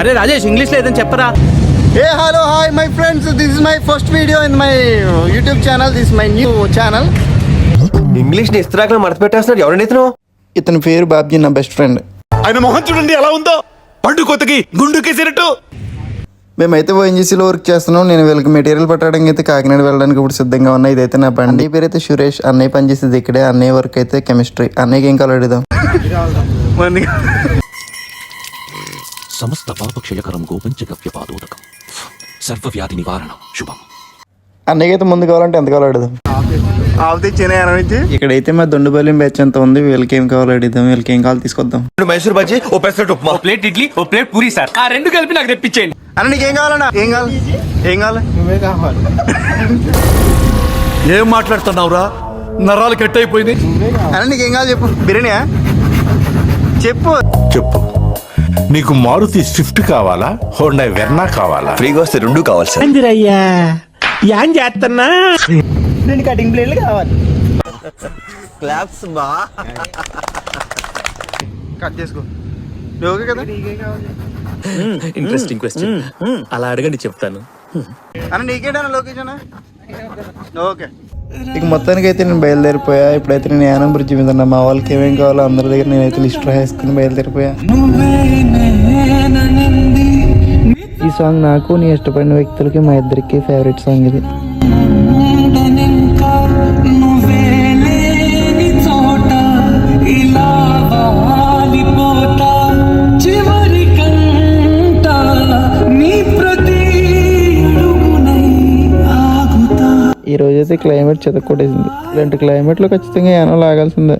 అరే రాజేష్ ఇంగ్లీష్ లో ఏదని చెప్పరా. Hey, hello, hi, my friends. This is my first video in my YouTube channel. This is my new channel. English ని ఇస్త్రాకులు మడత పెట్టేస్తున్నాడు. ఎవరండి ఇతను? ఇతని పేరు బాబ్జీ, నా బెస్ట్ ఫ్రెండ్. ఆయన మొహం చూడండి ఎలా ఉందో, పండు కొత్తకి గుండు కేసినట్టు. మేమైతే ఓఎన్జీసీలో వర్క్ చేస్తున్నాం. నేను వీళ్ళకి మెటీరియల్ పట్టడానికి అయితే కాకినాడ వెళ్ళడానికి ఇప్పుడు సిద్ధంగా ఉన్నా. ఇదైతే నా బండి. అన్నయ్య పేరు అయితే సురేష్. అన్నయ్య పనిచేసేది ఇక్కడే. అన్నయ్య వర్క్ అయితే కెమిస్ట్రీ. అన్నయ్యకి ఏం కావాలి అడుగుదాం. సమస్త పాపక్షయకరం గోపంచగవ్యపాదోదకం సర్వవ్యాధి నివారణం శుభం. అన్నయ్య అయితే ముందు కావాలంటే ఎంత కావాలో అడుగుదాం. ఇక్కడైతే మా దొండుపల్లి బ్యాచ్ ఎంత ఉంది. వీళ్ళకి ఏం కావాలో అడుగుదాం. వీళ్ళకి ఏం కావాలి తీసుకొద్దాం. మైసూర్ బజ్జీ, ఓ పెసరట్ ఉప్మా, ఓ ప్లేట్ ఇడ్లీ, ఓ ప్లేట్ పూరి సార్. ఆ రెండు కలిపి నాకు తెప్పించేయండి. అన్న నీకు ఏం కావాలన్నా? ఏం కావాలి? ఏం కావాలి? నువ్వే కావాలి. ఏం మాట్లాడుతున్నావురా? నరాలు కట్ అయిపోయింది. అన్న నీకు ఏం కావాలి చెప్పు. బిర్యానీయా? చెప్పు. చెప్పు, నీకు మారుతి స్విఫ్ట్ కావాలా, హోండా వెర్నా కావాలా? ఫ్రీగా వస్తే రెండు కావాలి సార్. అందరయ్యా ఏం చేస్తున్నా? నేను కటింగ్ ప్లేట్లు కావాలి. క్లాప్స్ బా. కట్ చేసుకో. ఓకే కదా? Interesting question. అలా అడగండి చెప్తాను. అన్న నీకేటన్నా లొకేషన్? ఓకే. ఇక మొత్తానికి అయితే నేను బయలుదేరిపోయా. ఇప్పుడైతే నేను యానం బ్రిడ్జ్ మీద ఉన్నా. మా వాళ్ళకి ఏమేం కావాలో అందరి దగ్గర నేనైతే లిస్ట్ రాసుకుని బయలుదేరిపోయా. ఈ సాంగ్ నాకు, నీ ఇష్టపడిన వ్యక్తులకి, మా ఇద్దరికి ఫేవరెట్ సాంగ్ ఇది. ఈ రోజైతే క్లైమేట్ చెతకొట్టేసింది. ఇలాంటి క్లైమేట్లో ఖచ్చితంగా యానం లాగాల్సిందే.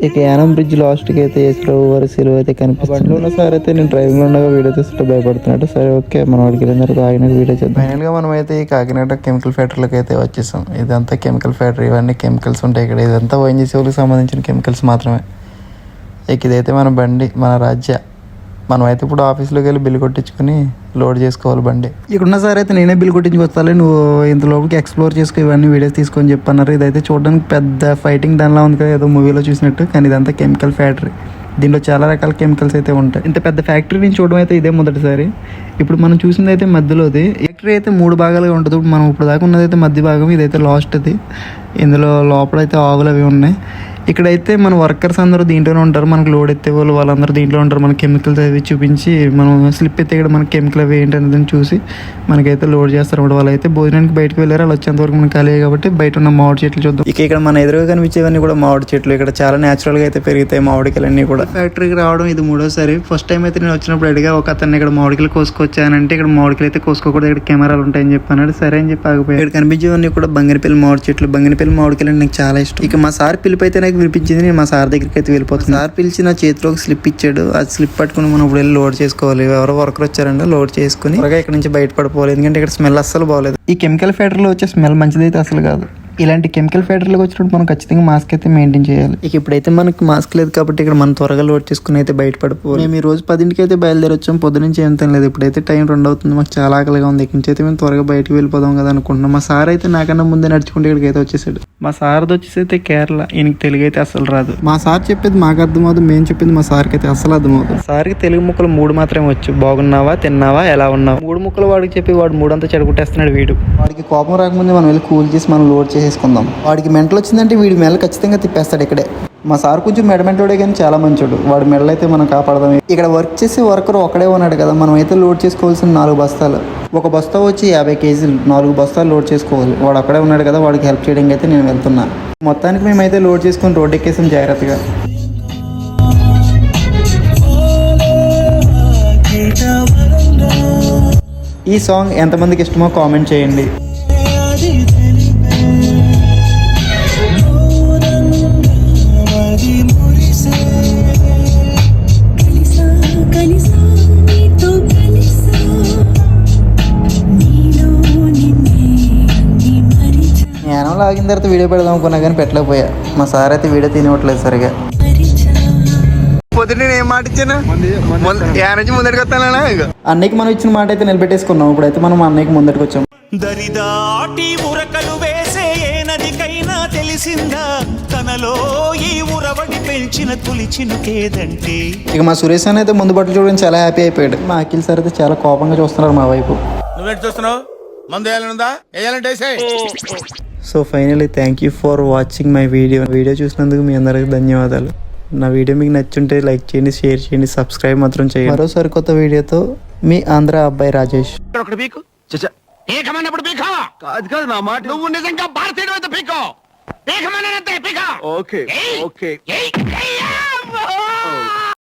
ఇక యానం బ్రిడ్జ్ లాస్ట్కి అయితే ఏసురావు వారి సిలువ అయితే కనిపిస్తుంది. బండిలో ఉన్న సార్ అయితే నేను డ్రైవింగ్లో ఉండగా వీడియో తీస్తుంటే భయపడుతున్నాడు. సరే ఓకే, మనం వాడికి వెళ్ళిన తర్వాత ఆగినాక వీడియో చేద్దాం. ఫైనల్గా మనం అయితే ఈ కాకినాడ కెమికల్ ఫ్యాక్టరీలోకి అయితే వచ్చేసాం. ఇదంతా కెమికల్ ఫ్యాక్టరీ. ఇవన్నీ కెమికల్స్ ఉంటాయి ఇక్కడ. ఇదంతా ఓఎన్జీసీ వాళ్ళకి సంబంధించిన కెమికల్స్ మాత్రమే. ఇక ఇదైతే మన బండి, మన రాజ్య. మనం అయితే ఇప్పుడు ఆఫీస్లోకి వెళ్ళి బిల్ కొట్టించుకొని లోడ్ చేసుకోవాలి బండి. ఇక్కడున్న సార్ అయితే నేనే బిల్ కొట్టించుకొస్తాలే, నువ్వు ఇంత లోపలికి ఎక్స్ప్లోర్ చేసుకో, ఇవన్నీ వీడియోస్ తీసుకొని చెప్పన్నారు. ఇదైతే చూడడానికి పెద్ద ఫైటింగ్ దానిలా ఉంది కదా, ఏదో మూవీలో చూసినట్టు. కానీ ఇదంతా కెమికల్ ఫ్యాక్టరీ. దీంట్లో చాలా రకాల కెమికల్స్ అయితే ఉంటాయి. ఇంత పెద్ద ఫ్యాక్టరీ నుంచి చూడడం అయితే ఇదే మొదటిసారి. ఇప్పుడు మనం చూసింది అయితే మధ్యలోది. ఫ్యాక్టరీ అయితే 3 భాగాలుగా ఉంటుంది. మనం ఇప్పుడు దాకా ఉన్నది అయితే మధ్య భాగం, ఇదైతే లాస్ట్ అది. ఇందులో లోపలైతే ఆవులు అవి ఉన్నాయి. ఇక్కడైతే మన వర్కర్స్ అందరూ దీంట్లోనే ఉంటారు. మనకు లోడ్ ఎత్తే వాళ్ళందరూ దీంట్లో ఉంటారు. మన కెమికల్స్ అవి చూపించి, మనం స్లిప్ ఎత్తే ఇక్కడ మన కెమికల్ అవి ఏంటి అనేది చూసి మనకైతే లోడ్ చేస్తారు అన్నమాట. వాళ్ళు అయితే భోజనానికి బయటకు వెళ్ళారు. వాళ్ళు వచ్చేంతవరకు మనకు ఖాళీ కాబట్టి బయట ఉన్న మామిడి చెట్లు చూద్దాం. ఇక్కడ మన ఎదురుగా కనిపించేవన్నీ కూడా మామిడి చెట్లు. ఇక్కడ చాలా న్యాచురల్గా అయితే పెరుగుతాయి మామిడికాయలన్నీ కూడా. ఫ్యాక్టరీకి రావడం ఇది 3వసారి. ఫస్ట్ టైం అయితే నేను వచ్చినప్పుడు అడిగా ఒక అతన్ని, ఇక్కడ మామిడికాయలు కోసుకొచ్చానంటే ఇక్కడ మామిడికాయలు అయితే కోసుకోకూడదు, ఇక్కడ కెమెరాలు ఉంటాయని చెప్పాను. సరే అని చెప్పి ఆగిపోయి. ఇక్కడ కనిపించేవన్నీ కూడా బంగినపల్లి మామిడి చెట్లు. బంగినపల్లి మామిడికాయలు నాకు చాలా ఇష్టం. ఇక మా సార్ పిలుపు అయితే నాకు వినిపించింది. నేను మా సార్ దగ్గరికి అయితే వెళ్ళిపోతాను. సార్ పిలిచి నా చేతిలో ఒక స్లిప్ ఇచ్చాడు. ఆ స్లిప్ పట్టుకుని మనం ఇప్పుడు వెళ్ళి లోడ్ చేసుకోవాలి. ఎవరో వర్కర్ వచ్చారంటే లోడ్ చేసుకుని త్వరగా ఇక్కడ నుంచి బయటపడిపోవాలి. ఎందుకంటే ఇక్కడ స్మెల్ అస్సలు బాగలేదు. ఈ కెమికల్ ఫ్యాక్టరీలో వచ్చే స్మెల్ మంచిదైతే అసలు కాదు. ఇలాంటి కెమికల్ ఫ్యాక్టరీలోకి వచ్చినప్పుడు మనం ఖచ్చితంగా మాస్క్ అయితే మెయింటైన్ చేయాలి. ఇక ఇప్పుడైతే మనకి మాస్క్ లేదు కాబట్టి ఇక్కడ మనం త్వరగా లోడ్ చేసుకుని అయితే బయటపడిపోవాలి. మేము ఈ రోజు 10కి అయితే బయలుదేరి వచ్చాం. పొద్దునుంచి ఏం తినలేదు. ఇప్పుడైతే టైం 2 అవుతుంది. మాకు చాలా ఆకలిగా ఉంది. ఇక్కడి నుంచి అయితే మేము త్వరగా బయటకు వెళ్ళిపోదాం కదా అనుకుంటున్నాం. మా సార్ అయితే నాకన్నా ముందే నడుచుకుంటే ఇక్కడికి అయితే వచ్చేసాడు. మా సార్ది వచ్చేసి అయితే కేరళ. ఈయనకి తెలుగు అయితే అసలు రాదు. మా సార్ చెప్పేది మాకు అర్థమవుతుంది, మేము చెప్పింది మా సార్కి అయితే అసలు అర్థమవుతుంది. సార్కి తెలుగు ముక్కలు 3 మాత్రమే వచ్చు. బాగున్నావా, తిన్నావా, ఎలా ఉన్నావా, 3 ముక్కలు వాడికి చెప్పి వాడు 3 అంతా చెడగొట్టేస్తున్నాడు వీడు. వాడికి కోపం రాకముందే మనం వెళ్ళి కూల్ చేసి మనం లోడ్ చేసేసుకుందాం. వాడికి మెంటలు వచ్చిందంటే వీడి మెడలు ఖచ్చితంగా తిప్పేస్తాడు ఇక్కడే. మా సార్ కొంచెం మెడమెంటోడే కానీ చాలా మంచోడు. వాడి మెడలు అయితే మనం కాపాడదాం. ఇక్కడ వర్క్ చేసే వర్కర్ ఒకడే ఉన్నాడు కదా. మనం అయితే లోడ్ చేసుకోవాల్సిన 4 బస్తాలు. ఒక బస్తా వచ్చి 50 కేజీలు. 4 బస్తాలు లోడ్ చేసుకోవాలి. వాడు అక్కడే ఉన్నాడు కదా, వాడికి హెల్ప్ చేయడానికి అయితే నేను వెళ్తున్నా. మొత్తానికి మేమైతే లోడ్ చేసుకొని రోడ్ ఎక్కేసాం జాగ్రత్తగా. ఈ సాంగ్ ఎంతమందికి ఇష్టమో కామెంట్ చేయండి. యానంలో ఆగిన తర్వాత వీడియో పెడదాం అనుకున్నా కానీ పెట్టలేకపోయా. మా సార్ అయితే వీడియో తినవట్లేదు సరిగా. పొద్దున్న నేను ఏం మాట ఇచ్చాను, నుంచి ముందడికి వస్తానా. అన్నయ్యకి మనం ఇచ్చిన మాట అయితే నిలబెట్టేసుకున్నాం. ఇప్పుడైతే మనం అన్నయ్యకి ముందడికి వచ్చాం. దరిదాటి ఉరకలు వేసే ఏ నదికైనా తెలిసిందా తనలో ఈ ఉరవడి పెంచిన తొలి చినుకేదంటే. ఇక మా సురేష్ అని అయితే ముందు బట్టలు చూడడం చాలా హ్యాపీ అయిపోయాడు. మా అఖిల్ సార్ అయితే చాలా కోపంగా చూస్తున్నారు మా వైపు. నువ్వేంటి చూస్తున్నావు? మందు వేయాలనుందా? వేయాలంటే so finally thank you for watching my video చూసినందుకు మీ అందరికి ధన్యవాదాలు. నా వీడియో మీకు నచ్చుంటే లైక్ చేయండి, షేర్ చేయండి, సబ్స్క్రైబ్ మాత్రం చేయండి. మరో సరికొత్త వీడియోతో మీ ఆంధ్ర అబ్బాయి రాజేష్. కాదు నా మాట. నువ్వు నిజంగా భారతీయుడు అయితే పీకో. పీకమనంతే పీకో. Okay okay